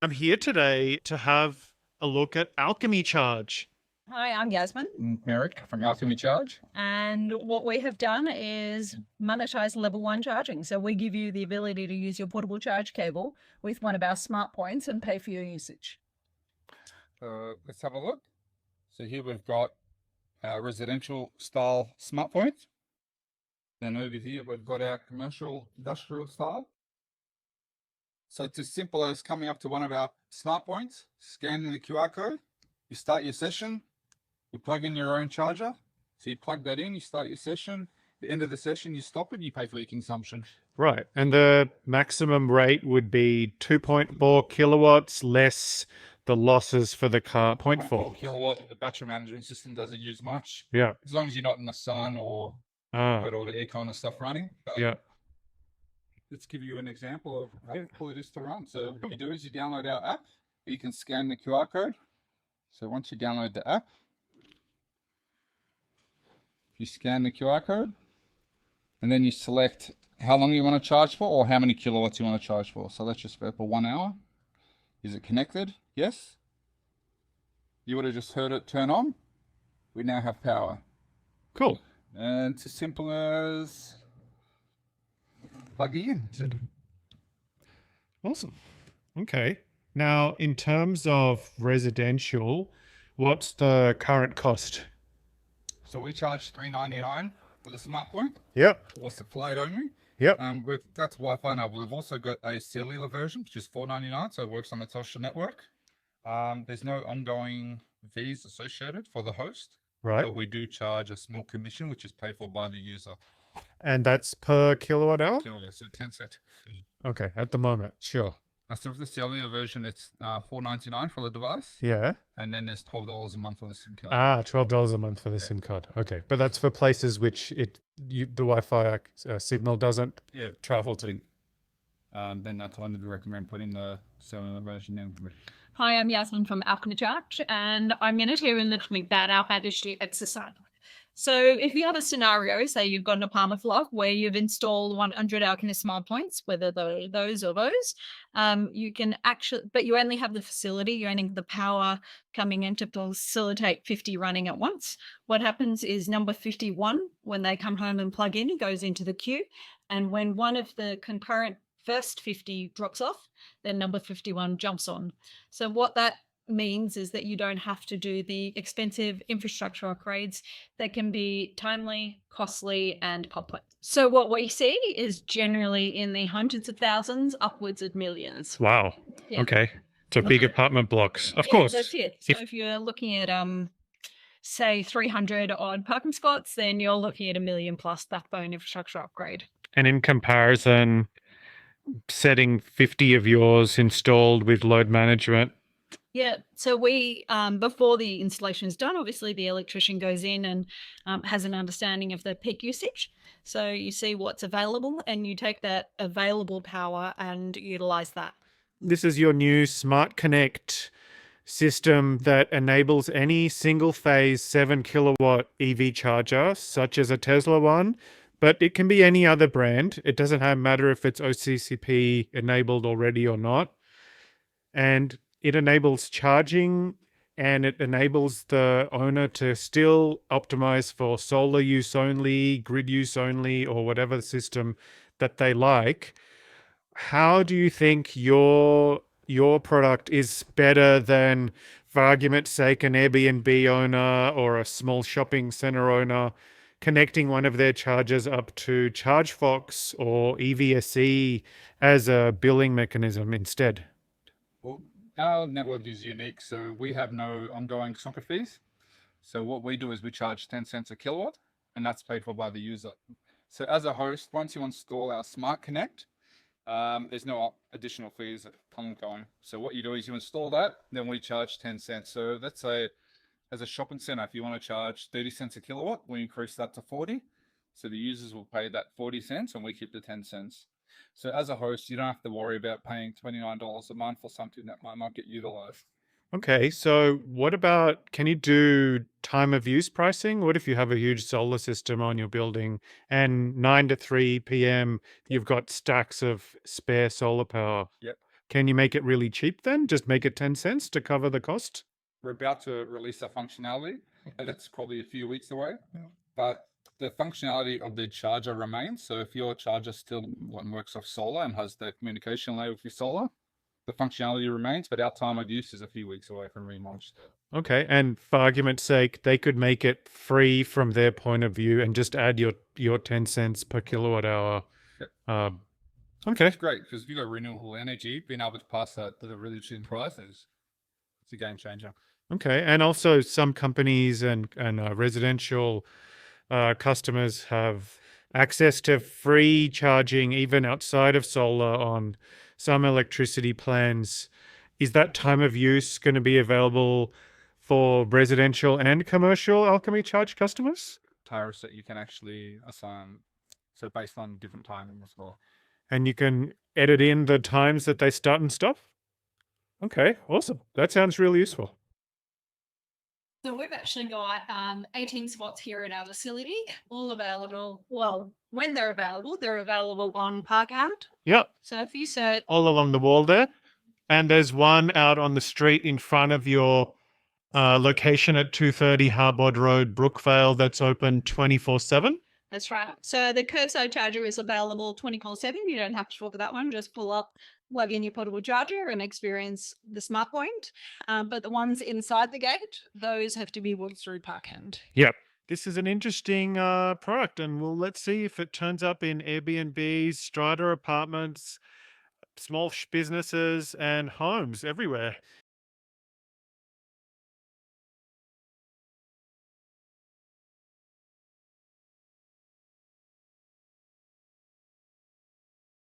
I'm here today to have a look at Alchemy Charge. Hi, I'm Yasmin. Eric from Alchemy Charge. And what we have done is monetize level 1 charging. So we give you the ability to use your portable charge cable with one of our SmartPoints and pay for your usage. Let's have a look. So here we've got our residential style SmartPoint. Then over here we've got our commercial industrial style. So it's as simple as coming up to one of our SmartPoints, scanning the QR code, you start your session, you plug in your own charger. So you plug that in, you start your session. At the end of the session, you stop it, you pay for your consumption. Right. And the maximum rate would be 2.4 kilowatts less the losses for the car, 0.4 kilowatt. The battery management system doesn't use much. Yeah. As long as you're not in the sun or got all the aircon and stuff running. But yeah. Let's give you an example of how cool it is to run. So what you do is you download our app. You can scan the QR code. So once you download the app, you scan the QR code, and then you select how long you want to charge for or how many kilowatts you want to charge for. So let's just go for 1 hour. Is it connected? Yes. You would have just heard it turn on. We now have power. Cool. And it's as simple as plug it in. Awesome. Okay. Now, in terms of residential, what's the current cost? So we charge $3.99 for the SmartPoint. Yep. Or supply only. Yep. That's Wi-Fi now. We've also got a cellular version, which is $4.99, so it works on the Telstra network. There's no ongoing fees associated for the host. Right. But we do charge a small commission, which is paid for by the user. And that's per kilowatt hour? So 10 cents. Okay, at the moment, sure. So for the cellular version, it's $4.99 for the device. Yeah. And then there's $12 a month for the SIM card. $12 a month for the SIM card. Okay, but that's for places which the Wi-Fi signal doesn't travel to. Then that's why I would recommend putting the cellular version in. Hi, I'm Yasmin from Alchemy Charge, and I'm going to tell you a little bit about our industry at society. So if you have a scenario, say you've got an apartment block where you've installed 100 Alchemy SmartPoints, whether they're those or those, you can actually, but you only have the facility, you only have the power coming in to facilitate 50 running at once. What happens is number 51, when they come home and plug in, goes into the queue. And when one of the concurrent first 50 drops off, then number 51 jumps on. So what that means is that you don't have to do the expensive infrastructure upgrades that can be timely, costly, and complex. So what we see is generally in the hundreds of thousands, upwards of millions. Wow. Yeah. Okay. So big apartment blocks, of course. That's it. So if you're looking at say 300 odd parking spots, then you're looking at $1 million plus backbone infrastructure upgrade. And in comparison, setting 50 of yours installed with load management. Yeah, so we, before the installation is done, obviously the electrician goes in and has an understanding of the peak usage. So you see what's available and you take that available power and utilize that. This is your new SmartConnect system that enables any single phase 7 kilowatt EV charger, such as a Tesla one, but it can be any other brand. It doesn't matter if it's OCCP enabled already or not. And it enables charging, and it enables the owner to still optimize for solar use only, grid use only, or whatever system that they like. How do you think your product is better than, for argument's sake, an Airbnb owner or a small shopping center owner connecting one of their chargers up to ChargeFox or EVSE as a billing mechanism instead? Well, our network is unique, so we have no ongoing socket fees. So what we do is we charge 10 cents a kilowatt, and that's paid for by the user. So as a host, once you install our SmartConnect, there's no additional fees ongoing. So what you do is you install that, then we charge 10 cents. So let's say as a shopping center, if you want to charge 30 cents a kilowatt, we increase that to 40. So the users will pay that 40 cents and we keep the 10 cents. So as a host, you don't have to worry about paying $29 a month for something that might not get utilized. Okay, so what about, can you do time of use pricing? What if you have a huge solar system on your building and 9 to 3 p.m. you've got stacks of spare solar power? Yep. Can you make it really cheap then? Just make it 10 cents to cover the cost? We're about to release that functionality, and it's probably a few weeks away. But the functionality of the charger remains. So if your charger still works off solar and has the communication layer with your solar, the functionality remains, but our time of use is a few weeks away from being launched. Okay, and for argument's sake, they could make it free from their point of view and just add your 10 cents per kilowatt hour. Yep. Okay. It's great because if you've got renewable energy, being able to pass that to the really cheap prices, it's a game changer. Okay, and also some companies and residential customers have access to free charging even outside of solar on some electricity plans. Is that time of use going to be available for residential and commercial Alchemy Charge customers? Tariffs that you can actually assign, so based on different timing as well. And you can edit in the times that they start and stop? Okay, awesome. That sounds really useful. So we've actually got 18 spots here in our facility, all available. Well, when they're available on Parkhound. Yep, So if you search, all along the wall there. And there's one out on the street in front of your location at 230 Harbord Road, Brookvale, that's open 24/7. that's right. So the curbside charger is available 24/7. You don't have to talk for that one. Just pull up, plug in your portable charger and experience the SmartPoint. But the ones inside the gate, those have to be walked through Parkhound. Yep. This is an interesting product, and let's see if it turns up in Airbnbs, Strata Apartments, small businesses, and homes everywhere.